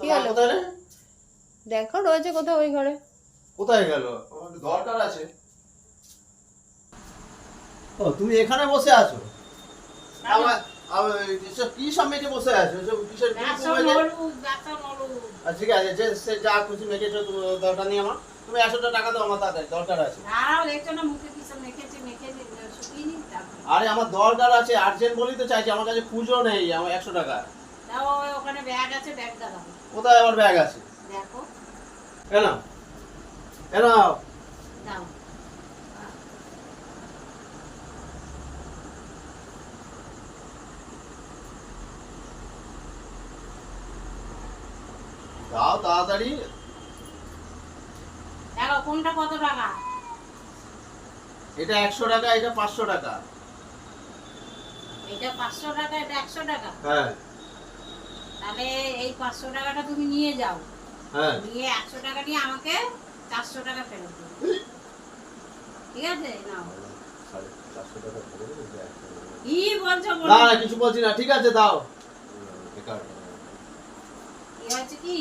কি হলো? দেখো রয়েছে কোথাও ওই ঘরে। কোথায় গেল? আমার দরকার আছে। ও তুমি এখানে বসে আছো? আমার এসব কি সব মেখে বসে আছো? এসব কিসের ঠিক আছে, যে সে যা খুশি মেখেছো, তোমার দরকার নেই আমার। তুমি 100টা টাকা দাও, আমার তাড়াতাড়ি দরকার আছে। আরে আমার দরকার আছে, আর্জেন্ট বলি তো চাইছি, আমার কাছে খুচরো নেই, আমার 100 টাকা। ওখানে ব্যাগ আছে, ব্যাগ দাও। কোথায় আমার ব্যাগ আছে? দেখো। কেন কেন? দাও। দাও তাড়াতাড়ি। দেখো কোনটা কত টাকা? এটা 100 টাকা, এটা 500 টাকা। এটা 500 টাকা, এটা 100 টাকা। হ্যাঁ। তাহলে এই 500 টাকাটা তুমি নিয়ে যাও। হ্যাঁ। নিয়ে 100 টাকা নিয়ে আমাকে 400 টাকা ফেরত দিও। ঠিক আছে? নাও। 450 টাকা ফেরত দিও। কি বলছো? না কিছু বলছি না, ঠিক আছে দাও। কি আছে কি?